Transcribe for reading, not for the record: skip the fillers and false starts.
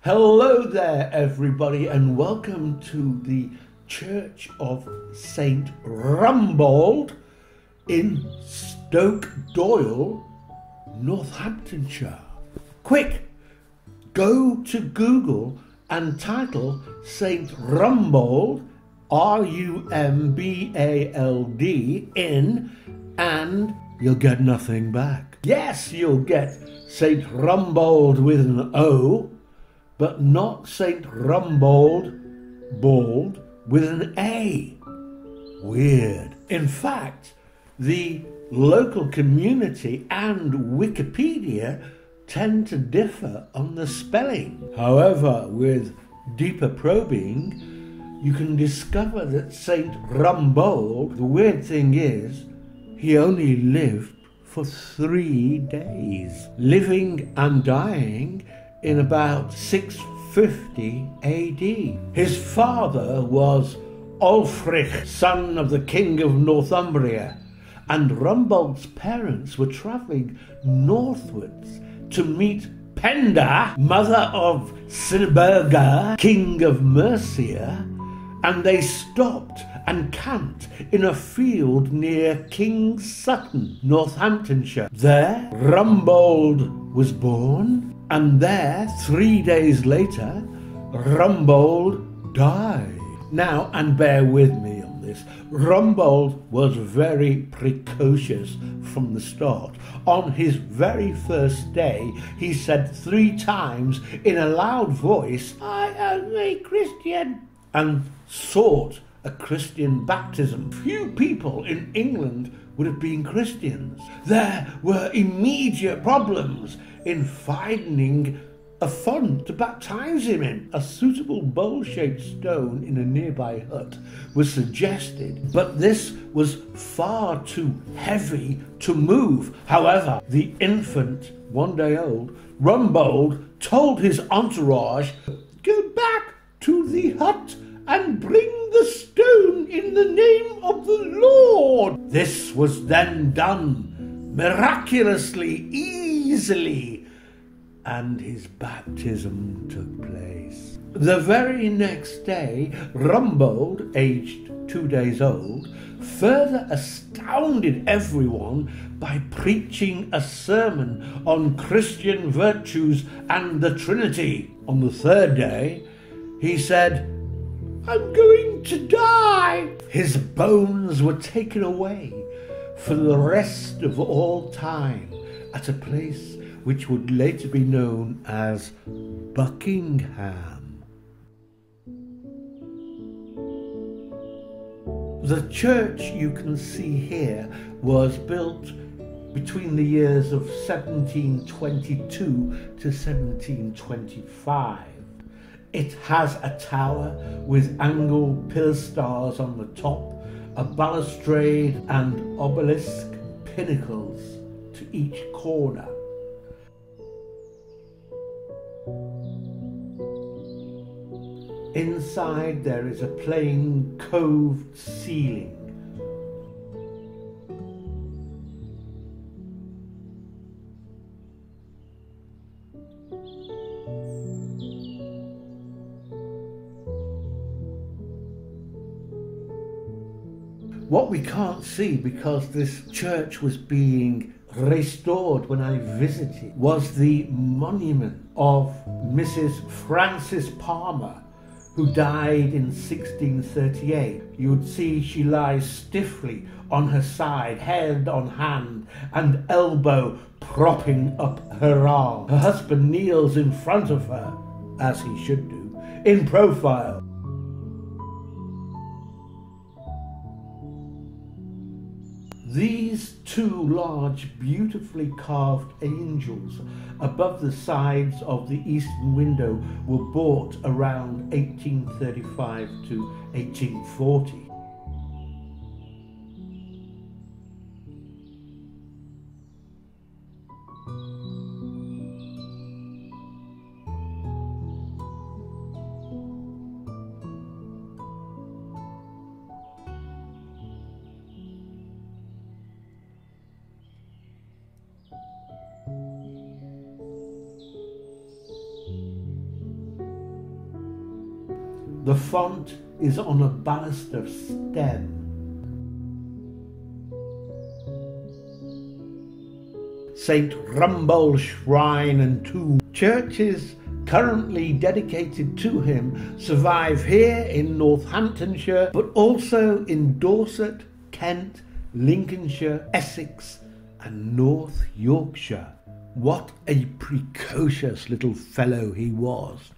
Hello there, everybody, and welcome to the Church of St. Rumbold in Stoke Doyle, Northamptonshire. Quick, go to Google and title St. Rumbold, R-U-M-B-A-L-D, in, and you'll get nothing back. Yes, you'll get St. Rumbold with an O, but not St. Rumbold, bald, with an A. Weird. In fact, the local community and Wikipedia tend to differ on the spelling. However, with deeper probing, you can discover that St. Rumbold, the weird thing is, he only lived for 3 days, living and dying in about 650 AD. His father was Ulfric, son of the King of Northumbria, and Rumbold's parents were travelling northwards to meet Penda, mother of Silberga, King of Mercia, and they stopped and camped in a field near King's Sutton, Northamptonshire. There, Rumbold was born, and there, 3 days later, Rumbold died. Now, and bear with me on this, Rumbold was very precocious from the start. On his very first day, he said 3 times in a loud voice, "I am a Christian," and sought a Christian baptism. Few people in England would have been Christians. There were immediate problems in finding a font to baptize him in. A suitable bowl-shaped stone in a nearby hut was suggested, but this was far too heavy to move. However, the infant, 1 day old, Rumbold, told his entourage, "Go back to the hut and bring the stone in the name of the Lord." This was then done miraculously, easily, and his baptism took place. The very next day, Rumbold, aged 2 days old, further astounded everyone by preaching a sermon on Christian virtues and the Trinity. On the 3rd day, he said, "I'm going to die." His bones were taken away for the rest of all time at a place which would later be known as Buckingham. The church you can see here was built between the years of 1722 to 1725. It has a tower with angled pilasters on the top, a balustrade and obelisk pinnacles to each corner. Inside there is a plain coved ceiling. What we can't see, because this church was being restored when I visited, was the monument of Mrs. Frances Palmer, who died in 1638. You would see she lies stiffly on her side, head on hand, and elbow propping up her arm. Her husband kneels in front of her, as he should do, in profile. These 2 large, beautifully carved angels above the sides of the eastern window were bought around 1835 to 1840. The font is on a baluster stem. St. Rumbold Shrine and Tomb. Churches currently dedicated to him survive here in Northamptonshire, but also in Dorset, Kent, Lincolnshire, Essex and North Yorkshire. What a precocious little fellow he was.